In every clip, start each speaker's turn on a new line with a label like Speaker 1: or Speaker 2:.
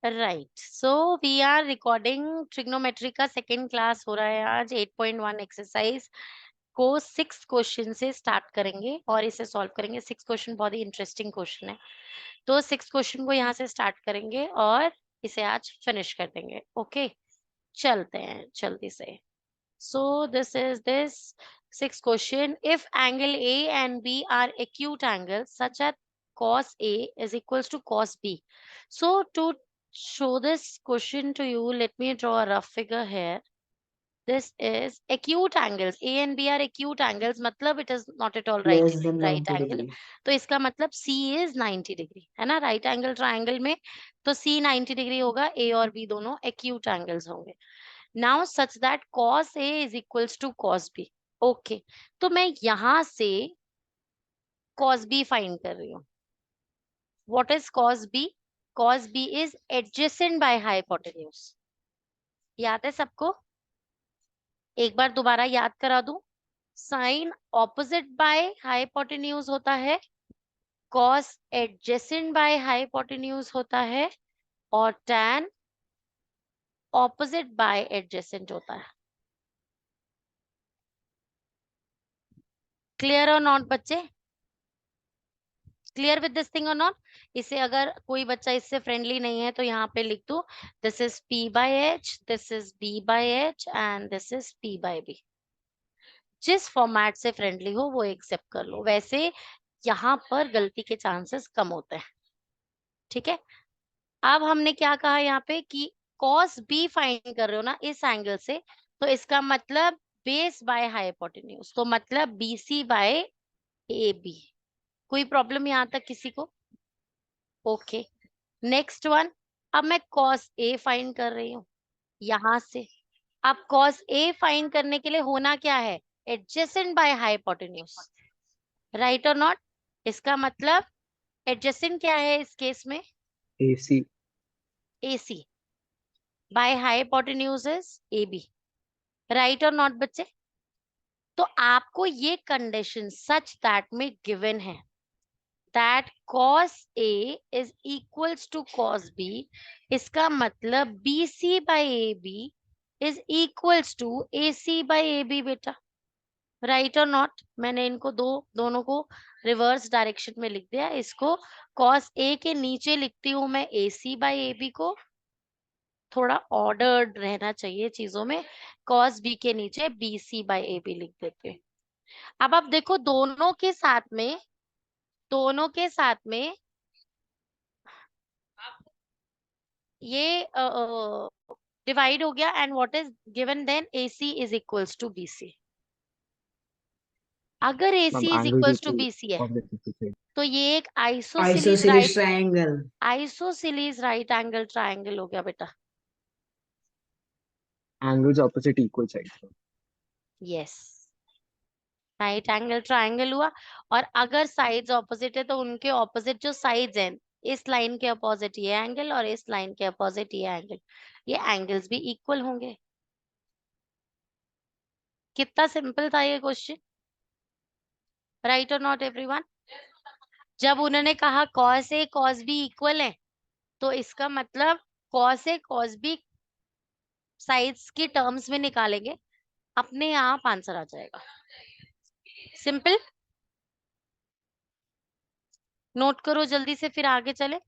Speaker 1: Right, so we are recording trigonometry का second class हो रहा है आज। 8.1 एक्सरसाइज को 6 क्वेश्चन से स्टार्ट करेंगे और इसे सॉल्व करेंगे। 6 क्वेश्चन बहुत ही इंटरेस्टिंग क्वेश्चन है, तो 6 क्वेश्चन को यहाँ से स्टार्ट करेंगे और इसे आज फिनिश कर देंगे। ओके, चलते हैं जल्दी से। So this is this sixth question. If angle A and B are acute angles such that cos A is equals to cos B. So to show this question to you, let me draw a rough figure here. This is acute angles. A and B are acute angles. मतलब it is not at all
Speaker 2: less than
Speaker 1: right
Speaker 2: 90
Speaker 1: angle.
Speaker 2: degree.
Speaker 1: तो इसका मतलब C is 90 degree, है ना? Right angle triangle में तो C 90 degree होगा, A और B दोनों acute angles होंगे। Now such that cos A is equals to cos B. Okay, तो मैं यहाँ से cos B फाइंड कर रही हूँ। What is cos B? Cos B is adjacent by hypotenuse. याद है सबको? एक बार दोबारा याद करा दूं। साइन ऑपोजिट बाय हाइपोटेन्यूज होता है, कॉस एडजेसेंट बाय हाइपोटेन्यूज होता है, और टैन ऑपोजिट बाय एडजेसेंट होता है। क्लियर और नॉट बच्चे? क्लियर विद दिस थिंग और नॉट? इसे अगर कोई बच्चा इससे फ्रेंडली नहीं है तो यहाँ पे लिख दो, this is P by H, this is B by H and this is P by B। जिस फॉर्मेट से फ्रेंडली हो वो एक्सेप्ट कर लो, वैसे यहाँ पर गलती के चांसेस कम होते हैं। ठीक है, अब हमने क्या कहा यहाँ पे कि cos B फाइंड कर रहे हो ना इस एंगल से, तो इसका मतलब बेस बाय हाइपोटेन्यूज, तो मतलब BC बाय AB। कोई प्रॉब्लम यहाँ तक किसी को? Okay, next one. अब मैं cos A फाइंड कर रही हूँ यहां से। अब cos A फाइंड करने के लिए होना क्या है? Adjacent by hypotenuse, right or not? इसका मतलब एडजेसेंट क्या है इस केस में?
Speaker 2: AC.
Speaker 1: AC by hypotenuse is AB, right or not बच्चे? तो आपको ये कंडीशन सच दैट में गिवन है that cos A is equals to cos B, इसका मतलब BC by AB is equals to AC by AB बेटा, राइट और नॉट? मैंने इनको दोनों को रिवर्स डायरेक्शन में लिख दिया। इसको cos A के नीचे लिखती हूँ मैं AC by AB को, थोड़ा ऑर्डर्ड रहना चाहिए चीजों में। cos B के नीचे BC by AB लिख देते हैं। अब आप देखो दोनों के साथ में ये डिवाइड हो गया, and what is given then? AC is equals to BC। अगर AC is
Speaker 2: Angles
Speaker 1: equals to
Speaker 2: equal
Speaker 1: BC है
Speaker 2: of the equal.
Speaker 1: तो ये एक
Speaker 2: Isosceles triangle.
Speaker 1: Isosceles right angle triangle हो गया बेटा।
Speaker 2: Angles opposite equal sides.
Speaker 1: Yes, right angle triangle हुआ। और अगर साइड्स ऑपोजिट है तो उनके ऑपोजिट जो साइड्स हैं, इस लाइन के अपोजिट ये एंगल और इस लाइन के अपोजिट ये एंगल, ये एंगल्स भी इक्वल होंगे। कितना सिंपल था ये question, right or not everyone? जब उन्होंने कहा cos A cos B equal है, तो इसका मतलब cos A cos B sides की टर्म्स में निकालेंगे, अपने आप आंसर आ जाएगा। सिंपल, नोट करो जल्दी से फिर आगे चले।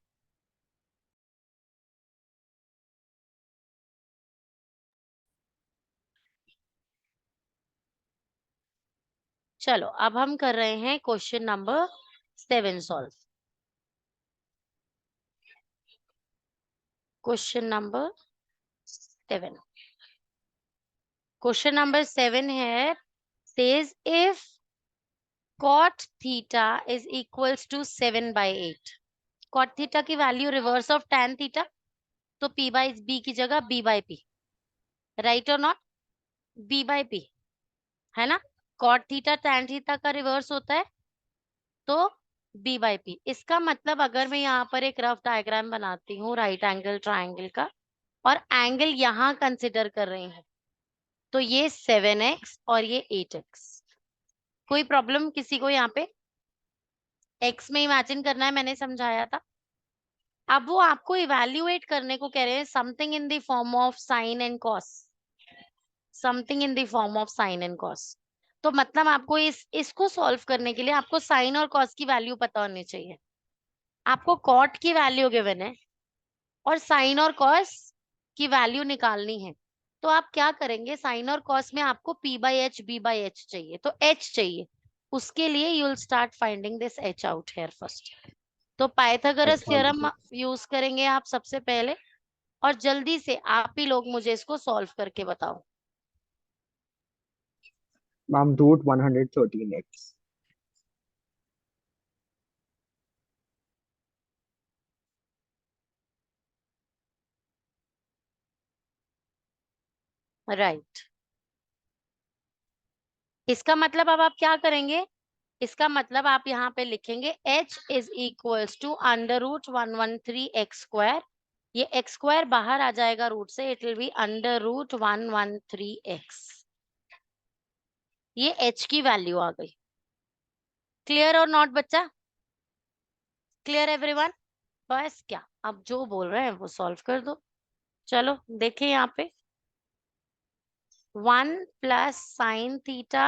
Speaker 1: चलो अब हम कर रहे हैं question number 7 solve. Question number 7, question number 7 है, says if cot theta is equals to 7 by 8, cot theta की value reverse of tan theta, तो P by B की जगह B by P, right or not? B by P है ना, cot theta tan theta का reverse होता है तो B by P। इसका मतलब अगर मैं यहाँ पर एक रफ डायग्राम बनाती हूँ राइट एंगल ट्राइंगल का, और एंगल यहाँ कंसिडर कर रही हूँ, तो ये 7x और ये 8x। कोई प्रॉब्लम किसी को यहाँ पे? x में इमेजिन करना है, मैंने समझाया था। अब वो आपको इवेल्युएट करने को कह रहे हैं something in the form of sine and cos, something in the form of sine and cos. तो मतलब आपको इसको सॉल्व करने के लिए आपको साइन और कॉस की वैल्यू पता होनी चाहिए। आपको कॉट की वैल्यू गिवन है और साइन और कॉस की वैल्यू निकालनी है। तो आप क्या करेंगे, साइन और कॉस में आपको p by H B by H चाहिए, तो h चाहिए। उसके लिए you will start finding this h out here first. तो पाइथागोरस थ्योरम यूज करेंगे आप सबसे पहले, और जल्दी से आप ही लोग मुझे इसको सॉल्व करके बताओ।
Speaker 2: Ma'am root 113x।
Speaker 1: राइट। इसका मतलब अब आप क्या करेंगे, इसका मतलब आप यहाँ पे लिखेंगे h is equals to under root 113x²। ये x² बाहर आ जाएगा रूट से, it will be under root 113x। ये h की वैल्यू आ गई। क्लियर और नॉट बच्चा? Clear everyone? बस क्या, अब जो बोल रहे हैं वो सॉल्व कर दो। चलो देखें यहाँ पे, 1 plus sine theta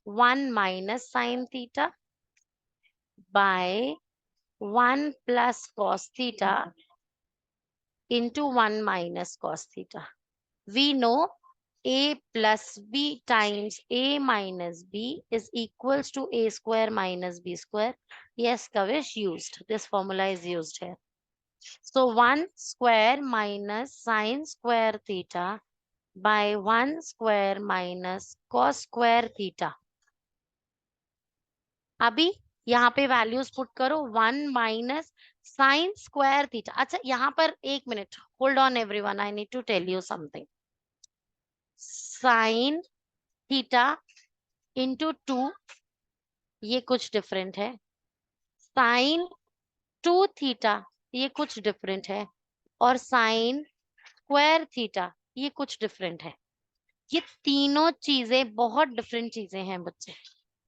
Speaker 1: 1 minus sine theta by 1 plus cos theta into 1 minus cos theta. We know a plus b times a minus b is equals to a square minus b square. Yes, Kavish, used. This formula is used here. So 1 square minus sine square theta by 1 square minus cos square theta. अभी यहाँ पे values put करो, 1 minus sine square theta. अच्छा यहाँ पर एक minute hold on everyone, I need to tell you something. Sine theta into 2 ये कुछ डिफरेंट है, साइन 2 थीटा ये कुछ डिफरेंट है, और साइन स्क्वायर थीटा ये कुछ डिफरेंट है। ये तीनों चीजें बहुत डिफरेंट चीजें हैं बच्चे।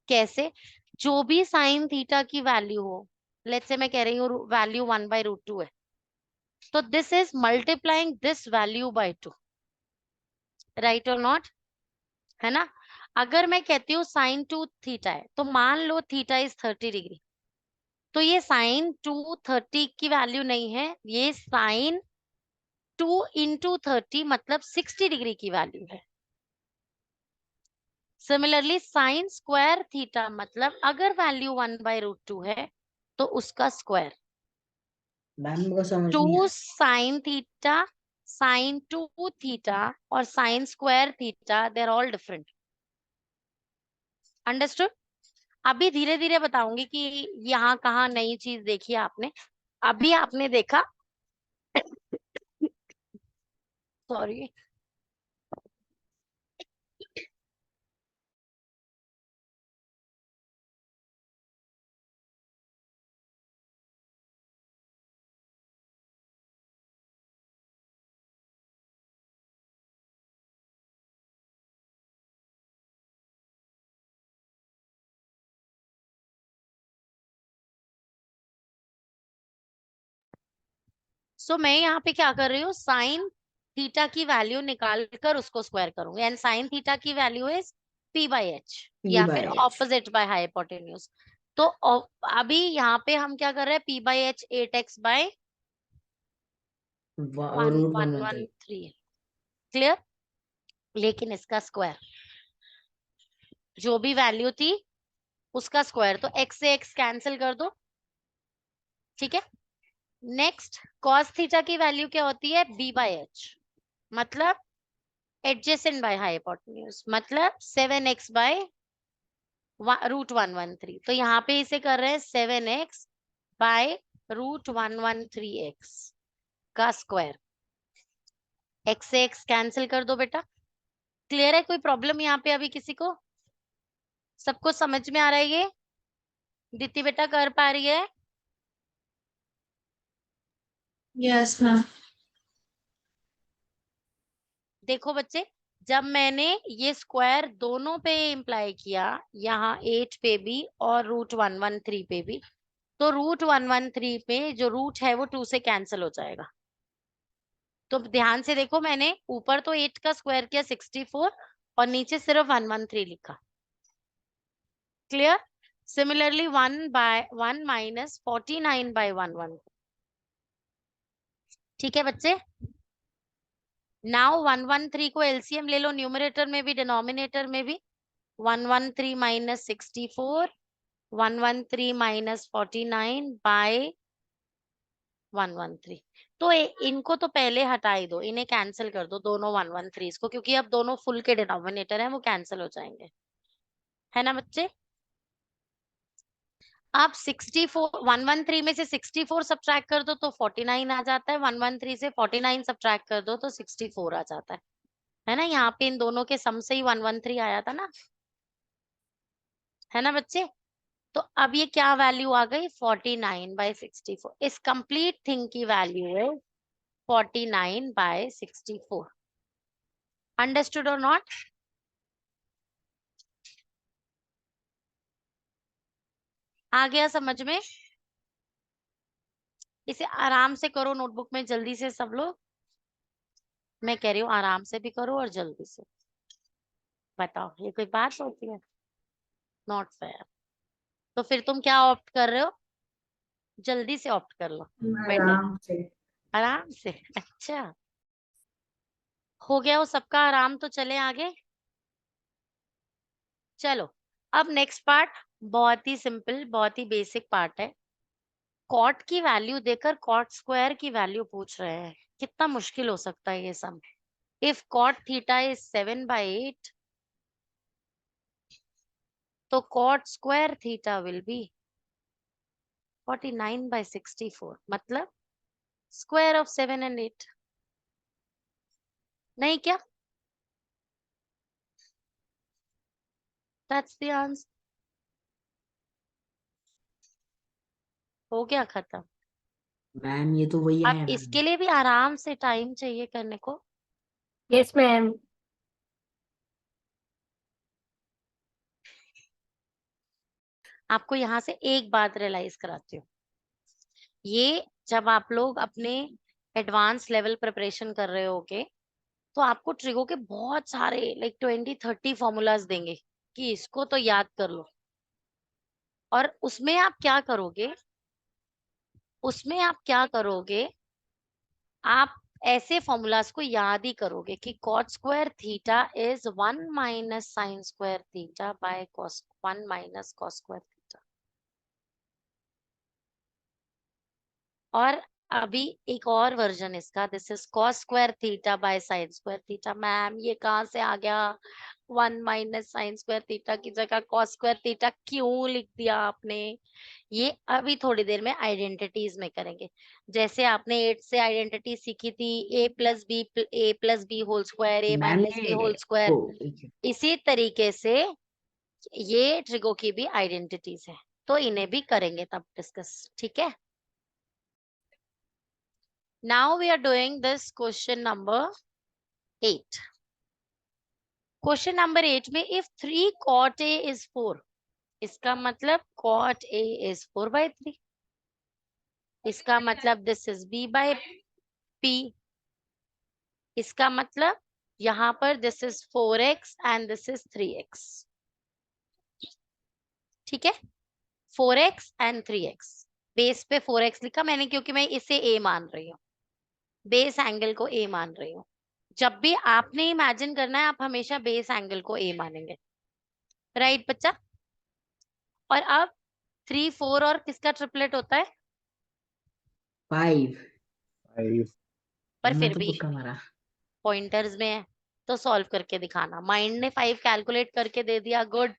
Speaker 1: कैसे? जो भी साइन थीटा की वैल्यू हो, लेट्स से मैं कह रही हूँ वैल्यू 1/√2 है, तो this is multiplying this value by 2, right or not? है ना? अगर मैं कहती हूँ साइन 2 थीटा है, तो मान लो थीटा इज 30 डिग्री, तो ये साइन 230 की वैल्यू नहीं है, ये साइन 2 इंटू 30 मतलब 60 डिग्री की वैल्यू है। सिमिलरली साइन स्क्वायर थीटा मतलब अगर वैल्यू 1/√2 है तो उसका स्क्वायर।
Speaker 2: मैम को समझ नहीं
Speaker 1: 2
Speaker 2: आया।
Speaker 1: साइन थीटा, साइन 2 थीटा और sine square theta, they are all different. Understood? अभी धीरे धीरे बताऊंगी कि यहाँ कहाँ नई चीज देखी आपने। अभी आपने देखा, सॉरी, सो मैं यहाँ पे क्या कर रही हूँ, साइन थीटा की वैल्यू निकाल कर उसको स्क्वायर करूंगी, एंड साइन थीटा की वैल्यू इज p/h
Speaker 2: P
Speaker 1: या
Speaker 2: by
Speaker 1: फिर
Speaker 2: H
Speaker 1: ऑपोजिट बाय हाइपोटेन्यूज। तो अभी यहाँ पे हम क्या कर रहे हैं, p/h 8x by
Speaker 2: root 113।
Speaker 1: 113। Clear? लेकिन इसका स्क्वायर, जो भी वैल्यू थी उसका स्क्वायर, तो x से x कैंसिल कर दो, ठीक है। नेक्स्ट cos थीटा की वैल्यू क्या होती है, b/h, मतलब एडजेसेंट बाय हाइपोटेन्यूज, मतलब 7x बाय रूट 113। तो यहाँ पे इसे कर रहे हैं 7x बाय रूट 113x का स्क्वायर। x से x कैंसिल कर दो बेटा। क्लियर है? कोई प्रॉब्लम यहाँ पे अभी किसी को? सबको समझ में आ रहा है ये? दीप्ति बेटा कर पा रही है?
Speaker 3: Yes ma'am.
Speaker 1: देखो बच्चे, जब मैंने ये स्क्वायर दोनों पे इम्प्लाई किया, यहाँ 8 पे भी और रूट 113 पे भी, तो √113 पे जो रूट है वो 2 से कैंसिल हो जाएगा। तो ध्यान से देखो, मैंने ऊपर तो 8 का स्क्वायर किया 64 और नीचे सिर्फ 113 लिखा। क्लियर? Similarly 1 minus 49/113। ठीक है बच्चे? नाउ 113 को एलसीएम ले लो, न्यूमरेटर में भी डिनोमिनेटर में भी। 113 माइनस 64, 113 माइनस 49/113। तो इनको तो पहले हटा ही दो, इन्हें कैंसिल कर दो दोनों 113 को, क्योंकि अब दोनों फुल के डिनोमिनेटर हैं, वो कैंसिल हो जाएंगे। है ना बच्चे? आप 64 113 में से 64 सब्ट्रैक्ट कर दो तो 49 आ जाता है। 113 से 49 सब्ट्रैक्ट कर दो तो 64 आ जाता है ना? यहाँ पे इन दोनों के सम से ही 113 आया था ना, है ना बच्चे? तो अब ये क्या वैल्यू आ गई? 49/64। इस कंप्लीट थिंग की वैल्यू है 49/64। Understood or not? आ गया समझ में? इसे आराम से करो नोटबुक में जल्दी से सब लोग। मैं कह रही हूँ आराम से भी करो और जल्दी से। बताओ, ये कोई बात होती है? Not fair. तो फिर तुम क्या ऑप्ट कर रहे हो? जल्दी से ऑप्ट कर लो, बेटर।
Speaker 2: आराम से।
Speaker 1: आराम से। अच्छा, हो गया वो सबका आराम, तो चले आगे। चलो, अब नेक्स्ट पार्ट बहुत ही सिंपल, बहुत ही बेसिक पार्ट है। कॉट की वैल्यू देकर कॉट स्क्वायर की वैल्यू पूछ रहे हैं। कितना मुश्किल हो सकता है ये sum. If cot theta is 7/8, तो cot square theta will be 49/64, मतलब स्क्वायर ऑफ 7 and 8। नहीं क्या? That's the answer. हो गया खत्म।
Speaker 2: मैम ये तो वही
Speaker 1: अब
Speaker 2: आया मैम।
Speaker 1: इसके लिए भी आराम से टाइम चाहिए करने को।
Speaker 3: Yes, ma'am.
Speaker 1: आपको यहाँ से एक बात रियलाइज कराती हूँ। ये जब आप लोग अपने एडवांस लेवल प्रिपरेशन कर रहे होगे, तो आपको ट्रिगो के बहुत सारे लाइक 20-30 फॉर्मूलाज देंगे कि इसको तो याद कर लो। और उसमें आप क्या करोगे? उसमें आप क्या करोगे? आप ऐसे फॉर्मूलाज को याद ही करोगे कि cot square theta is 1 minus sine square theta by cos 1 minus cos square theta. और अभी एक और वर्जन इसका, this is cos square theta by sine square theta. Ma'am ये कहाँ से आ गया? 1 माइनस साइन स्क्वायर थीटा की जगह कॉस स्क्वायर थीटा क्यों लिख दिया आपने? ये अभी थोड़ी देर में आइडेंटिटीज में करेंगे। जैसे आपने 8 से आइडेंटिटी सीखी थी, a+b whole square, a
Speaker 2: ma'am
Speaker 1: minus b
Speaker 2: ये
Speaker 1: होल स्क्वायर।
Speaker 2: ओ
Speaker 1: इसी तरीके से ये ट्रिगो की भी आइडेंटिटीज है, तो इन्हें भी करेंगे तब डिस्कस। ठीक है? Now we are doing this question number 8. Question number 8 में if 3 cot A is 4, इसका मतलब cot A is 4/3। इसका मतलब this is B/P। इसका मतलब यहाँ पर this is 4x and this is 3x। ठीक है? 4x and 3x। बेस पे 4x लिखा मैंने क्योंकि मैं इसे A मान रही हूँ, बेस एंगल को A मान रही हूँ। जब भी आपने इमेजिन करना है, आप हमेशा बेस एंगल को A मानेंगे। राइट बच्चा? और अब 3, 4 और किसका ट्रिपलेट होता है?
Speaker 2: 5।
Speaker 1: पर
Speaker 2: मैं
Speaker 1: फिर
Speaker 2: तो
Speaker 1: भी
Speaker 2: तुक्का मारा।
Speaker 1: पॉइंटर्स में है, तो सॉल्व करके दिखाना। माइंड ने 5 कैलकुलेट करके दे दिया, गुड।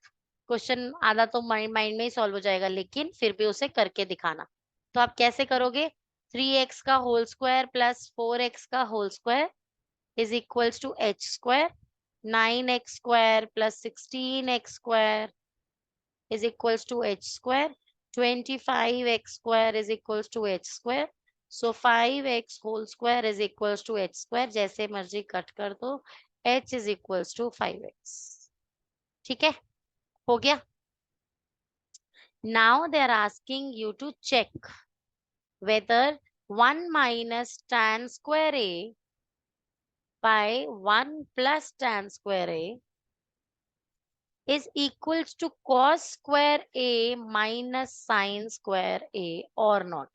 Speaker 1: क्वेश्चन आधा तो माइंड में ही सॉल्व हो जाएगा, लेकिन फिर भी उसे करके दिखाना। तो आप कैसे करोगे? 3x का होल स्क्वायर प्लस 4x का whole square is equals to h square. 9x square plus 16x square is equals to h square. 25x square is equals to h square. So 5x whole square is equals to h square. जैसे मर्जी cut कर दो, h is equals to 5x। ठीक है? हो गया? Now they are asking you to check whether 1 minus tan square A by 1 plus tan square A is equals to cos square A minus sin square A or not.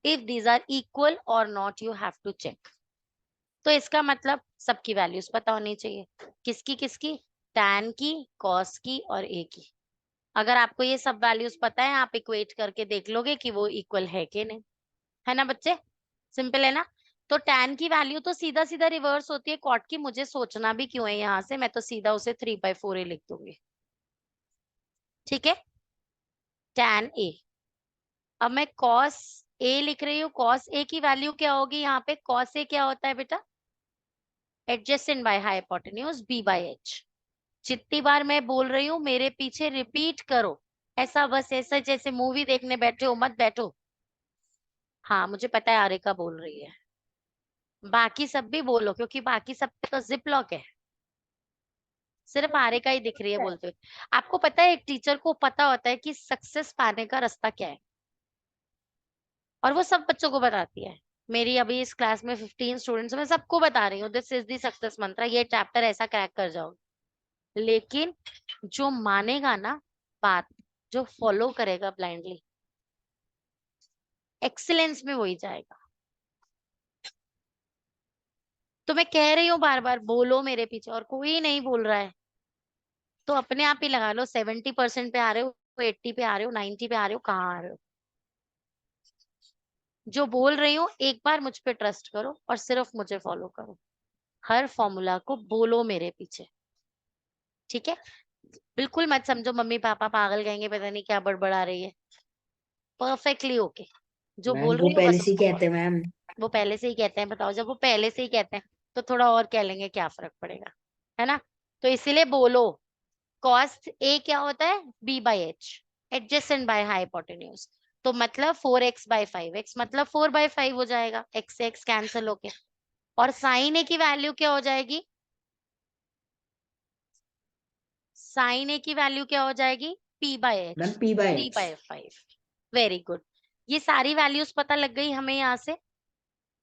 Speaker 1: If these are equal or not, you have to check. तो इसका मतलब सबकी values पता होनी चाहिए. किसकी किसकी? tan की, cos की और a की. अगर आपको ये सब वैल्यूज पता है, आप इक्वेट करके देख लोगे कि वो इक्वल है कि नहीं. है ना बच्चे? सिंपल है ना. तो tan की वैल्यू तो सीधा सीधा रिवर्स होती है cot की. मुझे सोचना भी क्यों है यहाँ से, मैं तो सीधा उसे 3/4 ही लिख दूंगी. ठीक है. tan a. अब मैं cos a लिख रही हूँ. cos a की वैल्यू क्या होगी यहाँ पे? cos a क्या होता है बेटा? Adjacent by hypotenuse b by h. जितनी बार मैं बोल रही हूँ मेरे पीछे रिपीट करो. ऐसा बस ऐसा जैसे मूवी देखने बैठे हो मत बैठो. हाँ मुझे पता है आरिका बोल रही है. बाकी सब भी बोलो क्योंकि बाकी सब पे तो जिप लॉक है. सिर्फ आरिका ही दिख रही है बोलते हुए. आपको पता है एक टीचर को पता होता है कि सक्सेस पाने का रास्ता क्या है, और वो सब बच्चों को बताती है. मेरी अभी इस क्लास में 15 स्टूडेंट्स, मैं सबको बता रही हूँ दिस इज दी सक्सेस मंत्र, ये चैप्टर ऐसा क्रैक कर जाओ. लेकिन जो मानेगा ना बात, जो फॉलो करेगा ब्लाइंडली, एक्सीलेंस में वही जाएगा. तो मैं कह रही हूँ बार बार बोलो मेरे पीछे, और कोई नहीं बोल रहा है तो अपने आप ही लगा लो. 70% पे आ रहे हो, 80 पे आ रहे हो, 90 पे आ रहे हो, कहाँ आ रहे हो? जो बोल रही हूँ एक बार मुझ पे ट्रस्ट करो और सिर्फ मुझे फॉलो करो. हर फॉर्मूला को बोलो मेरे पीछे. ठीक है. बिल्कुल मत समझो मम्मी पापा पागल कहेंगे पता नहीं क्या बड़बड़ा रही है. Perfectly okay. जो
Speaker 2: मैम
Speaker 1: बोल
Speaker 2: वो
Speaker 1: रही हूँ
Speaker 2: पहले
Speaker 1: बस
Speaker 2: से ही
Speaker 1: उसको
Speaker 2: कहते हैं मैम.
Speaker 1: वो पहले से ही कहते हैं. बताओ जब वो पहले से ही कहते हैं तो थोड़ा और कह लेंगे क्या फर्क पड़ेगा. है ना. तो इसीलिए बोलो cos a क्या होता है? b by h adjacent by hypotenuse. तो मतलब 4x/5x मतलब 4/5 हो जाएगा. x से x कैंसिल होके. और sin a की वैल्यू क्या हो जाएगी? sin a की वैल्यू क्या हो जाएगी? p by
Speaker 2: ma'am
Speaker 1: h
Speaker 2: P by
Speaker 1: 3/5. Very good. ये सारी वैल्यूज पता लग गई हमें यहाँ से.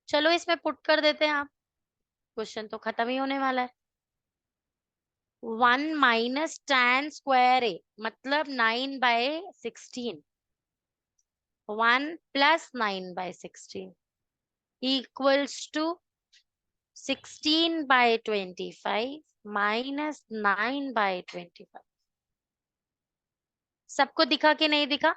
Speaker 1: चलो इसमें पुट कर देते हैं आप. क्वेश्चन तो खत्म ही होने वाला है. 1 माइनस tan स्क्वायर ए मतलब 9/16. 1 plus 9/16 equals to 16/25 minus 9/25. सबको दिखा कि नहीं दिखा?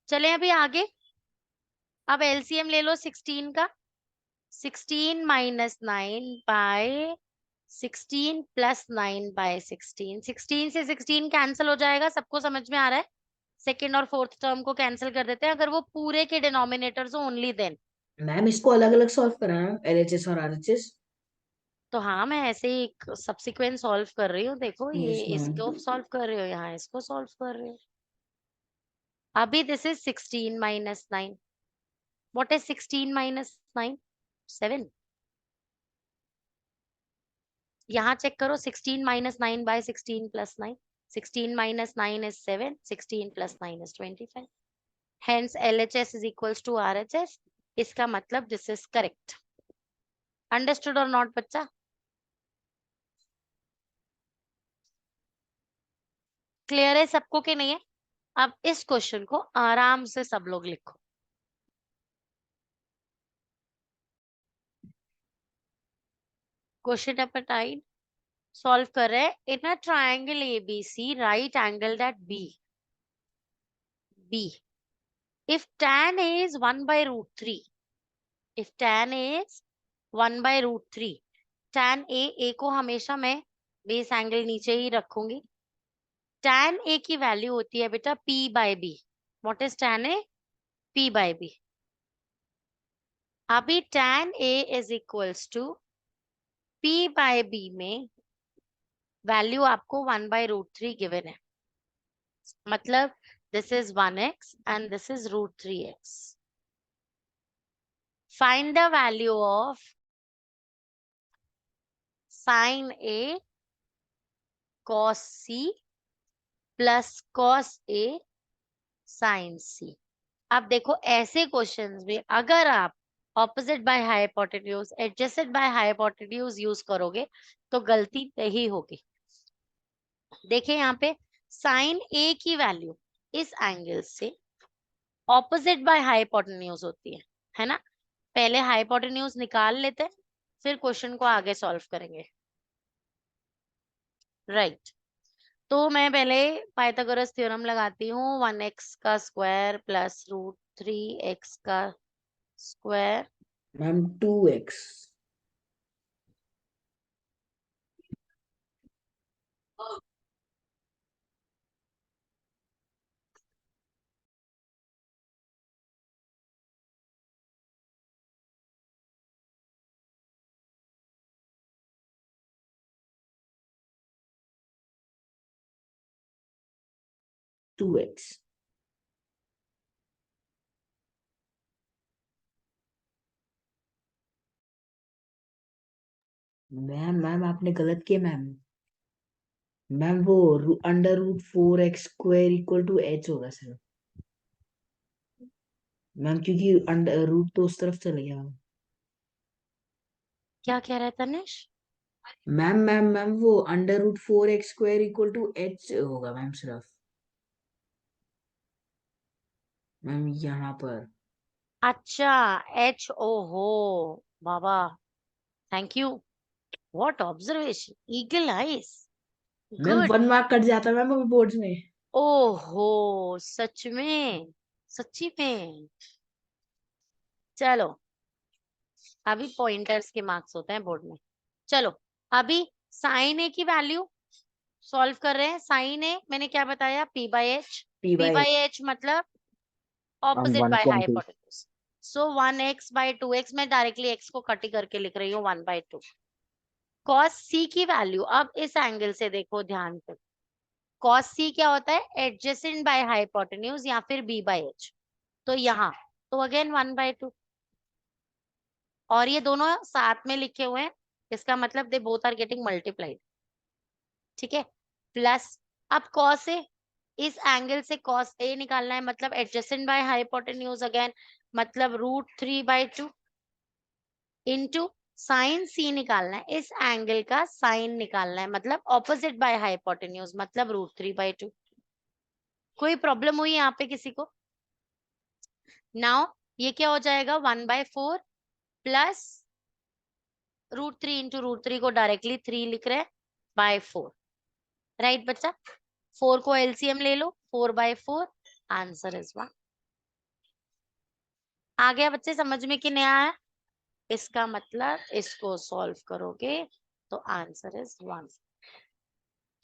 Speaker 1: चले अभी आगे. अब एलसीएम ले लो 16 का. 16 minus 9/16 plus 9/16. 16 से 16 कैंसिल हो जाएगा. सबको समझ में आ रहा है? सेकेंड और फोर्थ टर्म को कैंसिल कर देते हैं अगर वो पूरे के डिनोमिनेटर्स हो ओनली देन.
Speaker 2: मैम इसको अलग अलग सॉल्व कराना एलएचएस और आरएचएस.
Speaker 1: तो हाँ मैं ऐसे ही सब्सिक्वेंट सॉल्व कर रही हूँ. देखो ये
Speaker 2: यस मैम.
Speaker 1: इसको सॉल्व कर रही हो, यहाँ इसको सॉल्व कर रही हो. अभी this is 16 minus 9. What is 16 minus 9? 7. यहाँ चेक करो. 16 minus 9/16 plus 9. 16 minus 9 is 7. 16 plus 9 is 25. Hence LHS is equals to RHS. इसका मतलब this is correct. Understood or not बच्चा? क्लियर है सबको कि नहीं है? अब इस क्वेश्चन को आराम से सब लोग लिखो. क्वेश्चन नंबर 9 सॉल्व कर रहे हैं. In a triangle ABC right angle at B if tan A is 1/√3, if tan A is 1/√3, tan A को हमेशा मैं बेस एंगल नीचे ही रखूंगी. tan A की वैल्यू होती है बेटा p/b. What is tan A? p/b. अभी tan A is equals to p/b में वैल्यू आपको 1/√3 गिवन है. मतलब this is 1x and this is √3x. Find the value of sin A cos C plus cos A sin C. अब देखो ऐसे questions में अगर आप opposite by hypotenuse, adjacent by hypotenuse use करोगे तो गलती नहीं होगी। देखिए यहाँ पे साइन ए की वैल्यू इस एंगल से ऑपोजिट बाय हाइपोटेन्यूज होती है ना। पहले हाइपोटेन्यूज निकाल लेते हैं, फिर क्वेश्चन को आगे सॉल्व करेंगे। राइट तो मैं पहले पाइथागोरस थ्योरम लगाती हूँ। 1x का स्क्वायर प्लस √3x का square
Speaker 2: ma'am 2x। Ma'am ma'am आपने गलत किया मैम। मैम वो √4x² = h होगा सर मैम, क्योंकि रूट तो उस तरफ चले गया।
Speaker 1: क्या कह रहा है तनिष?
Speaker 2: मैम मैम मैम वो √4x² = h होगा मैम सिर्फ। मैम यहाँ पर
Speaker 1: अच्छा एच ओ हो बाबा, thank you, what observation, eagle eyes,
Speaker 2: ma'am
Speaker 1: good.
Speaker 2: 1 mark cut जाता है मैम अभी बोर्ड्स में।
Speaker 1: ओहो सच में, सच्ची में। चलो अभी पॉइंटर्स के मार्क्स होते हैं बोर्ड में। चलो अभी साइन ए की वैल्यू सॉल्व कर रहे हैं। साइन ए मैंने क्या बताया, p/h।
Speaker 2: p by
Speaker 1: p/h मतलब opposite by hypotenuse. So 1x/2x, मैं डायरेक्टली x को कटी करके लिख रही हूँ 1/2। cos c की वैल्यू अब इस एंगल से देखो ध्यान से, cos c क्या होता है, एडजेसेंट बाय हाइपोटेन्यूज या फिर b/h। तो यहाँ तो अगेन 1/2, और ये दोनों साथ में लिखे हुए हैं, इसका मतलब they both are getting multiplied. ठीक है, प्लस अब cos a, इस एंगल से cos a निकालना है, मतलब एडजेसेंट बाय हाइपोटेन्यूज अगेन, मतलब √3/2 इनटू साइन c निकालना है, इस एंगल का साइन निकालना है, मतलब ऑपोजिट बाय हाइपोटेन्यूज, मतलब √3/2। कोई प्रॉब्लम हुई यहाँ पे किसी को? नाउ ये क्या हो जाएगा, 1/4 प्लस √3 इंटू √3 को डायरेक्टली 3 लिख रहे हैं बाय 4। राइट बच्चा, 4 को एलसीएम ले लो, 4/4, आंसर इज 1। आ गया बच्चे समझ में कि नहीं आया? इसका मतलब इसको सॉल्व करोगे तो आंसर इज 1।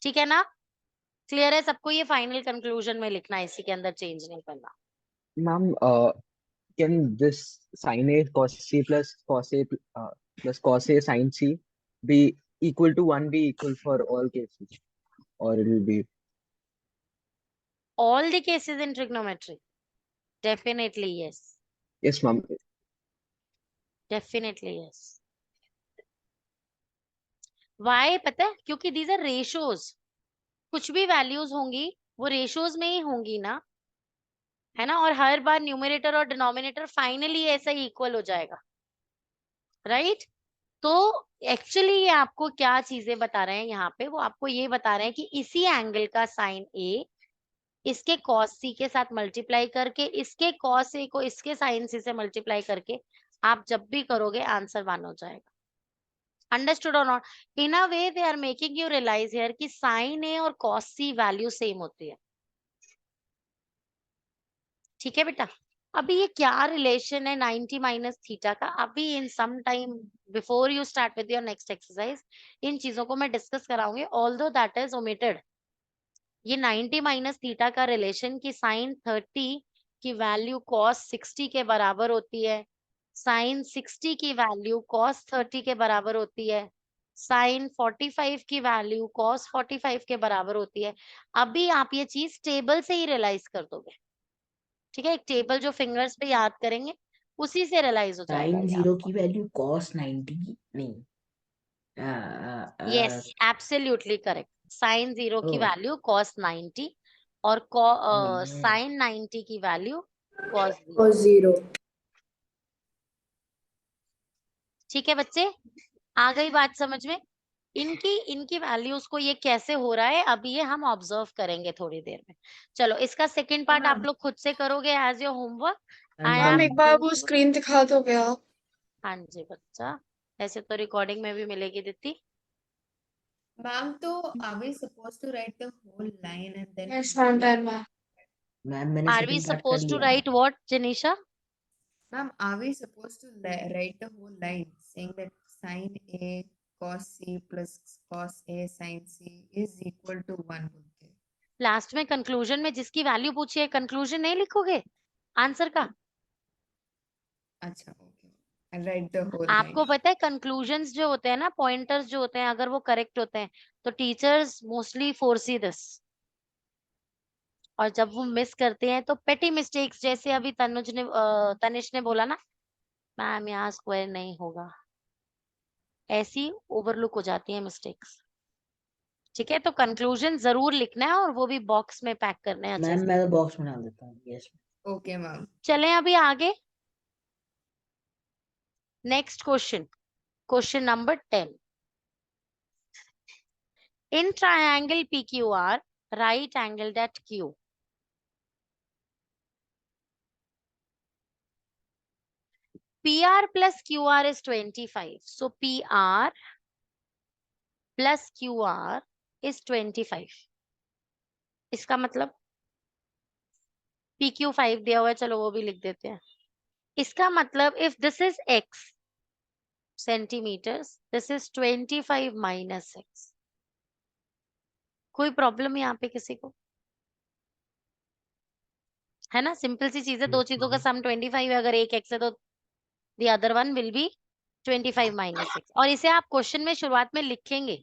Speaker 1: ठीक है ना, क्लियर है सबको? ये फाइनल कंक्लूजन में लिखना है, इसी के अंदर चेंज नहीं करना।
Speaker 4: Ma'am, can this sin A cos C plus cos A sin C be equal to 1 be equal for all cases, or it will be?
Speaker 1: All the cases in trigonometry, definitely yes,
Speaker 4: Yes, ma'am.
Speaker 1: definitely yes। Why पता है? क्योंकि these are ratios, कुछ भी values होंगी वो ratios में ही होंगी ना, है ना। और हर बार न्यूमरेटर और डिनोमिनेटर फाइनली ऐसा ही इक्वल हो जाएगा, राइट। तो एक्चुअली ये आपको क्या चीजें बता रहे हैं यहाँ पे, वो आपको ये बता रहे हैं कि इसी एंगल का साइन ए इसके cos c के साथ मल्टीप्लाई करके, इसके cos a को इसके sin c से मल्टीप्लाई करके आप जब भी करोगे आंसर 1 हो जाएगा। Understood or not? In a way they are making you realise here कि sin a और cos c वैल्यू सेम होती है। ठीक है बेटा, अभी ये क्या रिलेशन है 90 माइनस थीटा का, अभी in some time before you start with your next exercise इन चीजों को मैं डिस्कस कराऊंगी, ऑल्दो दैट इज ओमिटेड। ये 90 माइनस थीटा का रिलेशन की साइन 30 की वैल्यू cos 60 के बराबर होती है, साइन 60 की वैल्यू cos 30 के बराबर होती है, साइन 45 की वैल्यू cos 45 के बराबर होती है। अभी आप ये चीज टेबल से ही रियलाइज कर दोगे। ठीक है, एक टेबल जो फिंगर्स पे याद करेंगे उसी से रियलाइज हो जाएगा
Speaker 2: साइन
Speaker 1: ये
Speaker 2: 0
Speaker 1: आपको।
Speaker 2: की वैल्यू cos 90 नहीं
Speaker 1: यस, एब्सोल्युटली करेक्ट। साइन 0 की
Speaker 2: ओ
Speaker 1: वैल्यू cos 90 और साइन 90 की वैल्यू cos 0।
Speaker 3: और 0।
Speaker 1: ठीक है बच्चे, आ गई बात समझ में? इनकी इनकी वैल्यूज को ये कैसे हो रहा है अभी ये हम ऑब्जर्व करेंगे थोड़ी देर में। चलो इसका सेकंड पार्ट आप लोग खुद से करोगे as your homework. I
Speaker 2: ma'am
Speaker 1: am
Speaker 5: एक बार वो स्क्रीन दिखा दोगे आप?
Speaker 1: हाँ जी बच्चा, ऐसे तो रिकॉर्डिंग में भी मिलेगी दीदी।
Speaker 6: Ma'am, तो are we supposed to write the whole line and then
Speaker 5: Yes, ma'am, done, ma'am.
Speaker 2: Ma'am मैंने
Speaker 1: आर वी
Speaker 2: सेकंड पार्ट कर
Speaker 1: सपोज टू
Speaker 2: लिया।
Speaker 1: Right what Janisha?
Speaker 6: ma'am, are we supposed to write the whole line saying that sin A cos C plus cos A sin C is equal to 1 बोलते हैं?
Speaker 1: Last में conclusion में जिसकी value पूछी है conclusion नहीं लिखोगे आंसर का?
Speaker 6: अच्छा, okay. I'll write the whole
Speaker 1: आपको
Speaker 6: line.
Speaker 1: पता है कंक्लूजन्स जो होते हैं ना, पॉइंटर्स जो होते हैं, अगर वो करेक्ट होते हैं तो टीचर्स मोस्टली फोरसी दिस, और जब वो मिस करते हैं तो पेटी मिस्टेक्स, जैसे अभी तनिष ने बोला ना मैम यहाँ स्क्वायर नहीं होगा, ऐसी ओवरलुक हो जाती है मिस्टेक्स। ठीक है, तो कंक्लूजन जरूर लिखना है और वो भी बॉक्स में पैक करना है अच्छे
Speaker 2: मैम
Speaker 1: से।
Speaker 2: मैं तो बॉक्स में डाल देता हूँ। Yes
Speaker 6: Okay, ma'am.
Speaker 1: चलें अभी आगे, next question, question number 10। In triangle PQR, right angled at Q. PR plus QR is 25. So PR plus QR is 25. इसका मतलब PQ 5 दिया हुआ है, चलो वो भी लिख देते हैं। इसका मतलब if this is X centimeters, this is 25 minus X. कोई प्रॉब्लम यहाँ पे किसी को? है ना, सिंपल सी चीज है, दो चीजों का सम 25 है, अगर एक X है तो the other one will be 25 minus 6, और इसे आप क्वेश्चन में शुरुआत में लिखेंगे।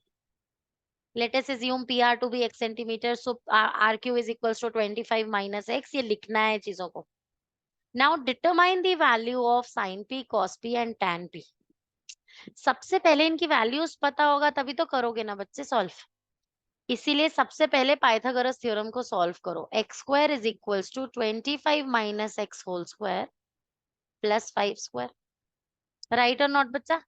Speaker 1: Let us assume PR to be X centimeter, so RQ is equals to 25 minus X, ये लिखना है चीजों को। Now determine the value of sin P, cos P and tan P. सबसे पहले इनकी वैल्यूज पता होगा तभी तो करोगे ना बच्चे सॉल्व, इसीलिए सबसे पहले पाइथागोरस थ्योरम को सॉल्व करो। x square is equals to 25 minus x whole square plus 5 square, right or not बच्चा?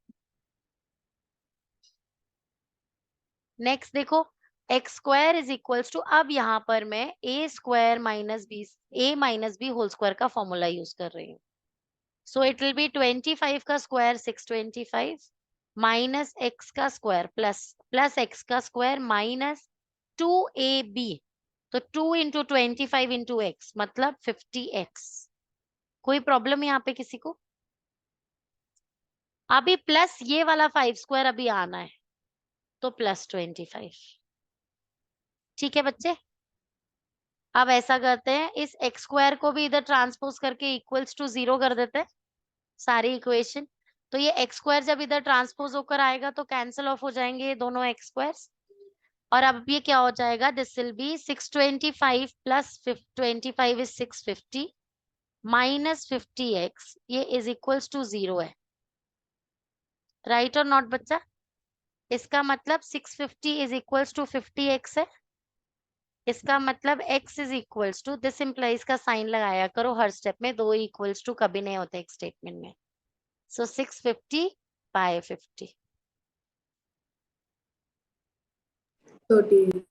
Speaker 1: नेक्स्ट देखो, x square is equals to, अब यहाँ पर मैं a square minus b, a minus b whole square का formula use कर रही हूँ। सो इट विल बी 25 का स्क्वायर 625 माइनस एक्स का स्क्वायर प्लस एक्स का स्क्वायर माइनस 2ab, तो 2 इंटू 25 इंटू एक्स मतलब 50x। कोई प्रॉब्लम यहाँ पे किसी को? अभी प्लस ये वाला 5 स्क्वायर अभी आना है, तो प्लस 25। ठीक है बच्चे, अब ऐसा करते हैं, इस एक्स स्क्वायर को भी इधर ट्रांसपोज करके इक्वल्स टू 0 कर देते हैं सारी इक्वेशन। तो ये एक्स स्क्वायर जब इधर ट्रांसपोज होकर आएगा तो कैंसिल ऑफ हो जाएंगे ये दोनों एक्स स्क्वायर्स, और अब ये क्या हो जाएगा, this will be 625 plus 25 is 650 minus 50x, ये इज इक्वल्स टू 0 है, राइट और नॉट बच्चा? इसका मतलब 650 इज इक्वल्स टू 50x है, इसका मतलब x is equals to, this implies का साइन लगाया करो हर स्टेप में, दो इक्वल्स टू कभी नहीं होते एक स्टेटमेंट में। सो 650 बाय 50,
Speaker 3: 13।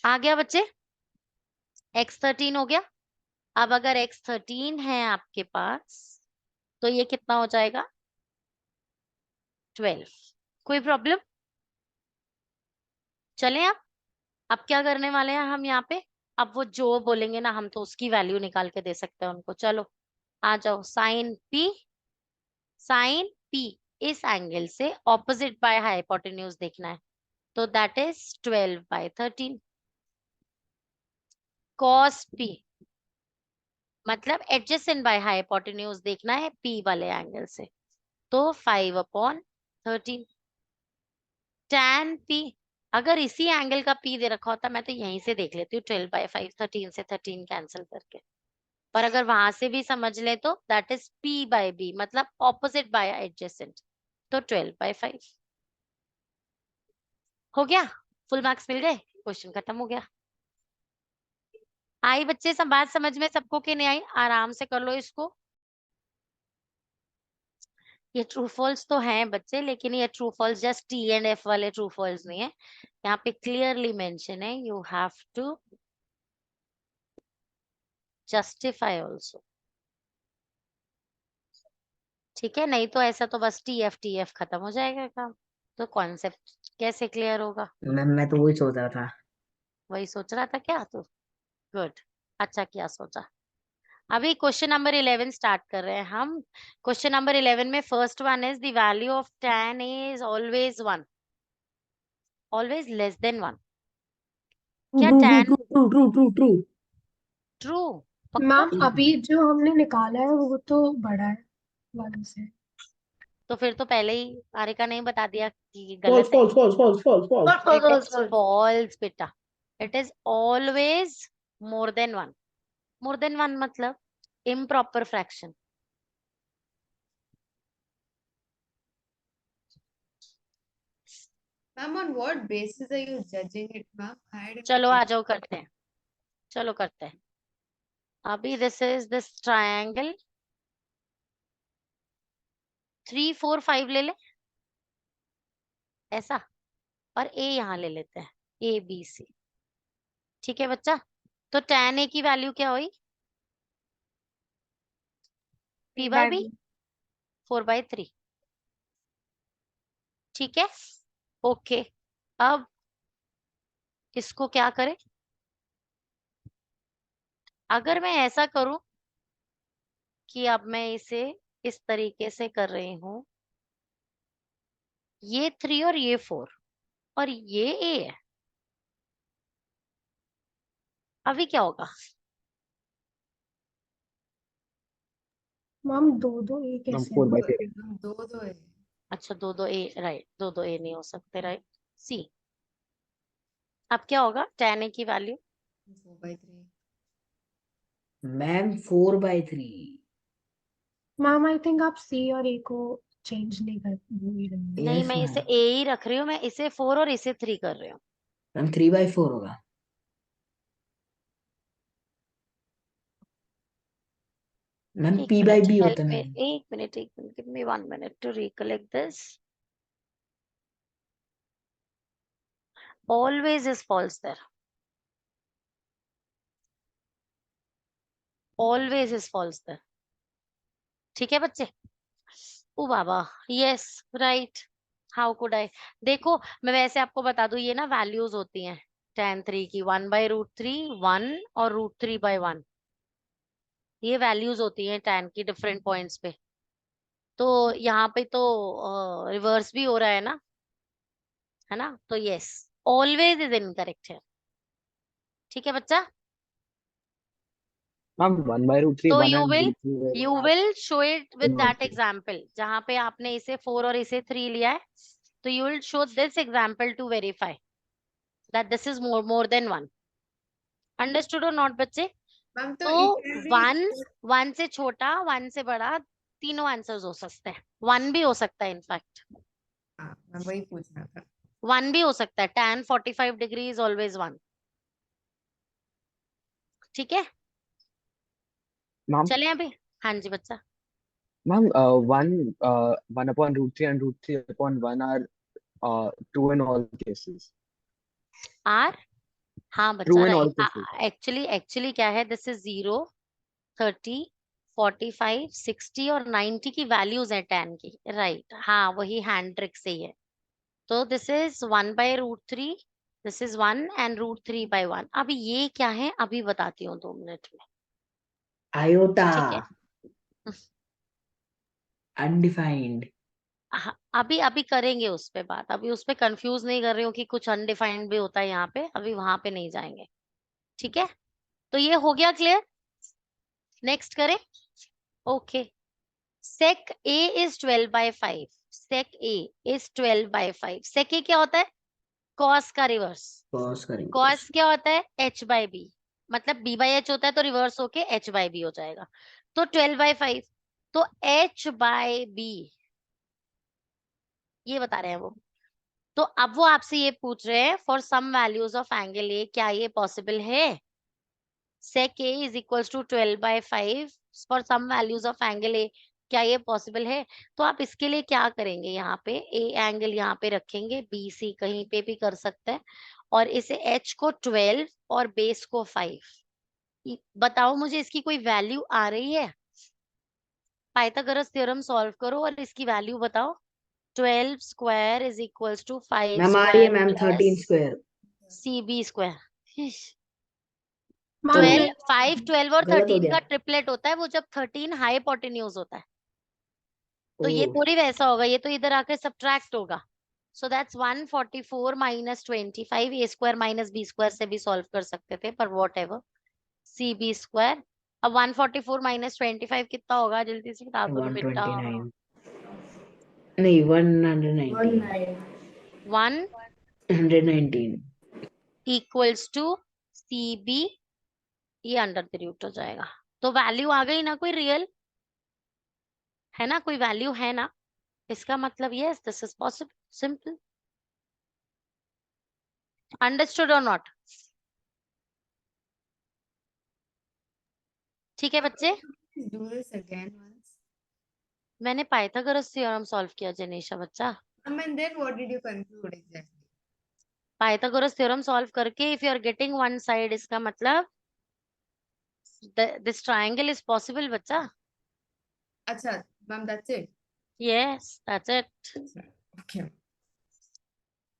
Speaker 1: आ गया बच्चे? x 13 हो गया। अब अगर x 13 है आपके पास तो ये कितना हो जाएगा, 12। कोई प्रॉब्लम? चलें अब क्या करने वाले हैं हम यहाँ पे, अब वो जो बोलेंगे ना हम तो उसकी वैल्यू निकाल के दे सकते हैं उनको। चलो आ जाओ, साइन पी इस एंगल से ऑपोजिट बाय हाइपोटेन्यूज देखना है, तो that is 12 by 13। Cos P मतलब एडजेसेंट बाय हाइपोटेन्यूज देखना है पी वाले एंगल से, तो 5/13। टैन पी, अगर इसी एंगल का पी दे रखा होता मैं तो यहीं से देख लेती हूँ, 12/5, 13 से 13 कैंसिल करके। पर अगर वहां से भी समझ ले तो that is P by B, मतलब ऑपोजिट बाय एडजेसेंट, तो 12/5 हो गया। फुल मार्क्स मिल गए, क्वेश्चन खत्म हो गया। आई बच्चे, सब बात समझ में सबको कि नहीं आई? आराम से कर लो इसको। ये ट्रू फॉल्स तो हैं बच्चे, लेकिन ये true false just T and F वाले ट्रू फॉल्स नहीं है। यहाँ पे क्लियरली मेंशन है, you have to justify also. ठीक है, नहीं तो ऐसा तो बस TF खत्म हो जाएगा काम। तो कॉन्सेप्ट कैसे क्लियर होगा?
Speaker 2: मैम मैं तो वही सोच रहा था।
Speaker 1: वही सोच रहा था क्या तू? गुड, अच्छा किया सोचा। अभी क्वेश्चन नंबर 11 स्टार्ट कर रहे हैं हम। क्वेश्चन नंबर 11 में first one is the value of tan is always 1, always less than 1। क्या
Speaker 2: true
Speaker 1: tan
Speaker 2: true true true true true
Speaker 1: true? पक्का?
Speaker 3: मैम अभी जो हमने निकाला है वो तो बड़ा है 1 से।
Speaker 1: तो फिर तो पहले ही आरिका ने ही बता दिया कि
Speaker 2: फॉल्स
Speaker 1: गलत है।
Speaker 2: False false false false false
Speaker 1: it is false बेटा, it is always more than 1। More than 1 मतलब improper fraction.
Speaker 6: Ma'am, on what basis are you judging it, ma'am? I didn't
Speaker 1: चलो
Speaker 6: get
Speaker 1: आ जाओ, करते हैं, चलो करते हैं। अभी दिस इज दिस ट्रायंगल 3 4 5 ले ले ऐसा, और ए यहाँ ले लेते हैं, ABC। ठीक है बच्चा, तो tan A की वैल्यू क्या हुई? P by B 4/3। ठीक है, ओके। अब इसको क्या करें? अगर मैं ऐसा करूं कि अब मैं इसे इस तरीके से कर रही हूं, ये 3 और ये 4 और ये A है, अभी क्या होगा?
Speaker 3: मैम 2 2 A
Speaker 4: मैम
Speaker 3: कैसे
Speaker 4: 4
Speaker 3: है?
Speaker 4: by 3
Speaker 6: ma'am, दो है।
Speaker 1: अच्छा, 2 A, राइट, 2 A नहीं हो सकते, राइट। C, अब क्या होगा tan A की value?
Speaker 6: 4/3।
Speaker 2: Ma'am 4/3।
Speaker 3: Ma'am I think आप C और A को चेंज नहीं कर नहीं रहे हैं।
Speaker 1: नहीं,
Speaker 2: यस
Speaker 1: मैं इसे
Speaker 2: मैम।
Speaker 1: A ही रख रही हूँ, मैं इसे 4 और इसे 3 कर रही हूँ।
Speaker 2: मैम 3/4 होगा। मैम
Speaker 1: एक
Speaker 2: P by
Speaker 1: minute,
Speaker 2: B
Speaker 1: help
Speaker 2: होता है
Speaker 1: मी,
Speaker 2: मैम।
Speaker 1: एक minute, give me 1 minute to recollect this. Always is false there, always is false there. ठीक है बच्चे? ओ बाबा, yes, right, how could I. देखो, मैं वैसे आपको बता दूं, ये ना वैल्यूज होती हैं tan 3 की, 1/√3 1 और √3/1, ये वैल्यूज होती हैं tan की डिफरेंट पॉइंट्स पे। तो यहाँ पे तो रिवर्स भी हो रहा है ना? तो यस, ऑलवेज इज इनकरेक्ट है। ठीक है बच्चा?
Speaker 4: मैम 1/√3
Speaker 1: तो
Speaker 4: 1 and √3
Speaker 1: you
Speaker 4: 1 are
Speaker 1: will show it with that
Speaker 4: inverted.
Speaker 1: Example, जहां पे आपने इसे 4 और इसे 3 लिया है, तो you will show this example to verify that this is more than 1। Understood or not बच्चे?
Speaker 6: मैम तो
Speaker 1: तो
Speaker 6: it can be
Speaker 1: 1 से छोटा, 1 से बड़ा, तीनों आंसर्स हो सकते हैं। 1 भी हो सकता है, इनफैक्ट
Speaker 6: हाँ, मैं वही पूछना था।
Speaker 1: 1 भी हो सकता है। tan 45 degree is always 1। ठीक है,
Speaker 4: मैम
Speaker 1: चले अभी। हाँ जी बच्चा।
Speaker 4: Ma'am 1/√3 and √3/1 are true in all cases.
Speaker 1: Are, हाँ बच्चा,
Speaker 4: True in all
Speaker 1: right.
Speaker 4: cases.
Speaker 1: Actually क्या है, दिस इज 0 30 45 60 और 90 की वैल्यूज है tan की, राइट। हाँ, वही हैंड ट्रिक से ही है। तो this is 1/√3, this is 1 and √3/1। अभी ये क्या है, अभी बताती हूँ 2 मिनट में।
Speaker 2: आयोटा
Speaker 1: ठीक है,
Speaker 2: अनडिफाइंड।
Speaker 1: हाँ, अभी अभी करेंगे उस पे बात। अभी उस पे कंफ्यूज नहीं कर रही हूँ कि कुछ अनडिफाइंड भी होता है यहाँ पे, अभी वहां पे नहीं जाएंगे। ठीक है, तो ये हो गया क्लियर। नेक्स्ट करें। Okay, sec A is 12/5, sec A is 12/5। sec A क्या होता है? cos का रिवर्स।
Speaker 2: कॉस करेंगे
Speaker 1: cos क्या होता है? h by b। मतलब b बाई h होता है तो रिवर्स होके h बाई b हो जाएगा, तो 12/5, तो h बाई b, ये बता रहे हैं वो। तो अब वो आपसे ये पूछ रहे हैं for some values of angle a, क्या ये पॉसिबल है? sec a is equals to 12/5 for some values of angle a, क्या ये पॉसिबल है? तो आप इसके लिए क्या करेंगे, यहाँ पे a एंगल यहाँ पे रखेंगे, b c कहीं पे भी कर सकते हैं, और इसे h को 12 और बेस को 5। बताओ मुझे इसकी कोई वैल्यू आ रही है? पाइथागोरस थ्योरम सॉल्व करो और इसकी वैल्यू बताओ। 12 square is equals to 5
Speaker 2: ma'am आ रही है
Speaker 1: square
Speaker 2: ma'am 13
Speaker 1: plus
Speaker 2: square.
Speaker 1: cb square.
Speaker 3: Ma'am
Speaker 1: 12, 5, 12 और
Speaker 2: गलत हो
Speaker 1: 13
Speaker 2: गया।
Speaker 1: का ट्रिपलेट होता है वो, जब 13 हाइपोटेन्यूज होता है। तो ये
Speaker 2: ओ
Speaker 1: थोड़ी वैसा होगा, ये तो इधर आकर सब्ट्रैक्ट होगा। So that's 144 minus 25, a square minus b square से भी सॉल्व कर सकते थे, पर whatever, see b square. अब 144 माइनस 25 कितना होगा, जल्दी से बता दो ना बेटा।
Speaker 2: 129 नहीं 119
Speaker 1: 1
Speaker 2: 119
Speaker 1: इक्वल्स टू सी बी, ये अंडर द रूट हो जाएगा। तो वैल्यू आ गई ना, कोई रियल है ना, कोई वैल्यू है ना, इसका मतलब yes this is possible, simple. Understood or not? ठीक है बच्चे,
Speaker 6: Please do this again once.
Speaker 1: मैंने पाइथागोरस थ्योरम सॉल्व किया जनीशा बच्चा।
Speaker 6: And then what did you conclude exactly?
Speaker 1: Pythagoras theorem solve करके if you are getting one side, इसका मतलब this triangle is possible बच्चा।
Speaker 6: Acha, ma'am, that's it.
Speaker 1: Yes that's it.
Speaker 6: Okay.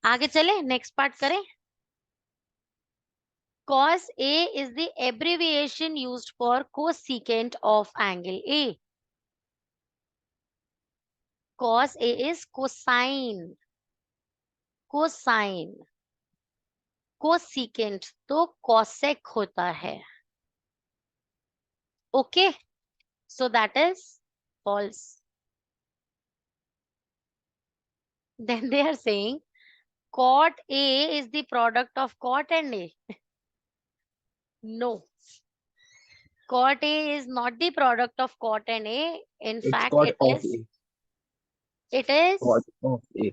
Speaker 1: आगे चले, next part करें। cos A is the abbreviation used for cosecant of angle A. cos A is cosine, cosine, cosecant तो cosec होता है। Okay, so that is false. Then they are saying cot A is the product of cot and A. No, cot A is not the product of cot and A. In
Speaker 4: It's
Speaker 1: fact,
Speaker 4: cot
Speaker 1: it
Speaker 4: of
Speaker 1: is,
Speaker 4: A.
Speaker 1: it is,
Speaker 4: Cot of A.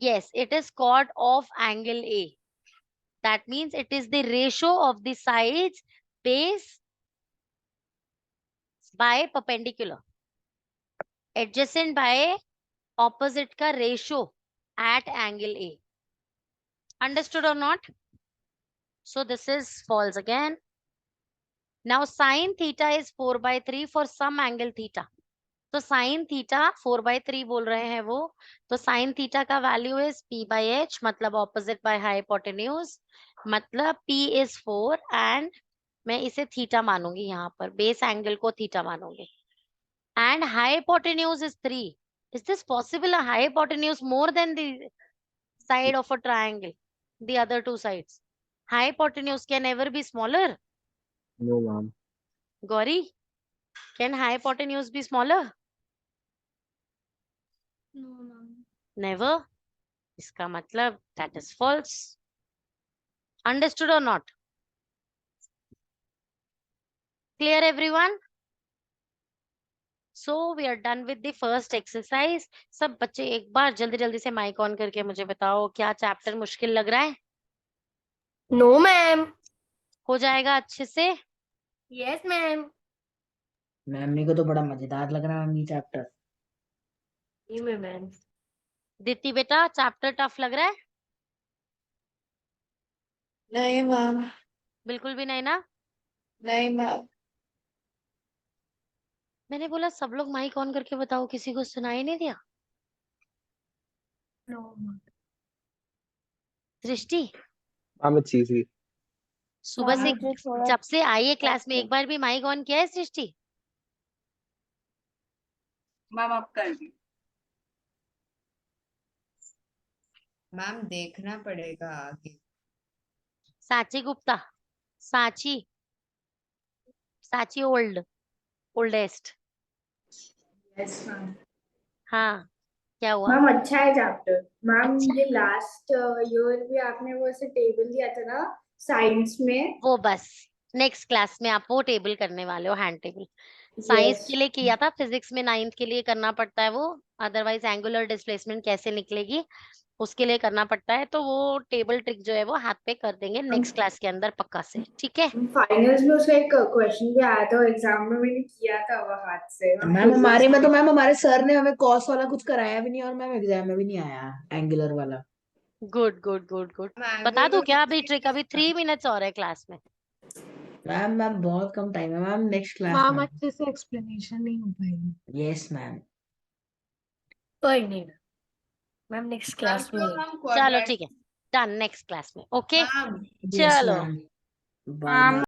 Speaker 1: yes, it is cot of angle A. That means it is the ratio of the sides base by perpendicular, adjacent by opposite का ratio at angle A. Understood or not? So this is false again. Now sin theta is 4/3 for some angle theta. तो sin theta 4/3 बोल रहे हैं वो, तो sin theta का value is p/h, मतलब opposite by hypotenuse, मतलब p is 4 and मैं इसे थीटा मानूंगी, यहाँ पर बेस एंगल को theta मानूंगी, and hypotenuse is 3. Is this possible? A hypotenuse more than the side of a triangle, the other two sides? Hypotenuse can never be smaller.
Speaker 4: No, ma'am.
Speaker 1: Gauri, can hypotenuse be smaller?
Speaker 5: No, ma'am.
Speaker 1: Never. इसका मतलब that is false. Understood or not? Clear everyone? So we are done with the first exercise. सब बच्चे एक बार जल्दी जल्दी से mic on करके मुझे बताओ, क्या चैप्टर मुश्किल लग रहा है?
Speaker 5: No, ma'am.
Speaker 1: हो जाएगा अच्छे से?
Speaker 5: Yes, ma'am.
Speaker 2: मैम मेरे को तो बड़ा मजेदार लग रहा है ये चैप्टर।
Speaker 5: Ma'am.
Speaker 1: दीप्ति बेटा, चैप्टर टफ लग रहा है?
Speaker 5: नहीं, ma'am.
Speaker 1: बिल्कुल भी नहीं ना?
Speaker 5: नहीं, ma'am.
Speaker 1: मैंने बोला सब लोग माइक ऑन करके बताओ, किसी को सुनाई नहीं दिया?
Speaker 3: No, ma'am.
Speaker 1: Srishti,
Speaker 4: Ma'am, it's easy.
Speaker 1: सुबह से
Speaker 5: मुझे थोड़ा
Speaker 1: जब से आई है क्लास में एक बार भी माइक ऑन किया है सृष्टि?
Speaker 7: मैम आप कर दी।
Speaker 6: मैम देखना पड़ेगा आगे।
Speaker 1: साची गुप्ता, साची, साची ओल्डेस्ट।
Speaker 8: Yes ma'am.
Speaker 1: हाँ, क्या हुआ?
Speaker 8: मैम अच्छा है चैप्टर मैम।
Speaker 1: अच्छा
Speaker 8: ये लास्ट ईयर भी आपने वो ऐसे टेबल दिया था ना साइंस में,
Speaker 1: वो बस नेक्स्ट क्लास में आप वो टेबल करने वाले हो, हैंड टेबल। Science
Speaker 8: Yes.
Speaker 1: के लिए किया था, फिजिक्स में 9th के लिए करना पड़ता है वो, अदरवाइज एंगुलर डिस्प्लेसमेंट कैसे निकलेगी उसके लिए करना पड़ता है। तो वो टेबल ट्रिक जो है वो हाथ पे कर देंगे नेक्स्ट क्लास के अंदर पक्का से, ठीक है।
Speaker 8: फाइनल्स में उसका एक क्वेश्चन भी आया था, एग्जाम में मैंने किया था वो हाथ से।
Speaker 2: मैम हमारे में तो मैम हमारे सर ने हमें कॉस वाला कुछ कराया भी नहीं और मैम एग्जाम में भी नहीं आया एंगुलर वाला।
Speaker 1: Good good good good.
Speaker 6: Ma'am,
Speaker 1: बता
Speaker 6: angular
Speaker 1: दूं क्या
Speaker 6: का
Speaker 1: अभी ट्रिक? अभी 3 मिनट्स और है क्लास में।
Speaker 2: मैम मैम बहुत कम टाइम है मैम, नेक्स्ट क्लास
Speaker 3: मैम
Speaker 2: में।
Speaker 3: अच्छे से एक्सप्लेनेशन नहीं हो पाएगी।
Speaker 2: Yes ma'am.
Speaker 5: कोई नहीं मैम, नेक्स्ट क्लास में
Speaker 6: हम
Speaker 1: चलो ठीक है, डन, नेक्स्ट क्लास में, ओके
Speaker 6: मैम
Speaker 2: यस
Speaker 1: चलो।
Speaker 2: मैम। Bye bye.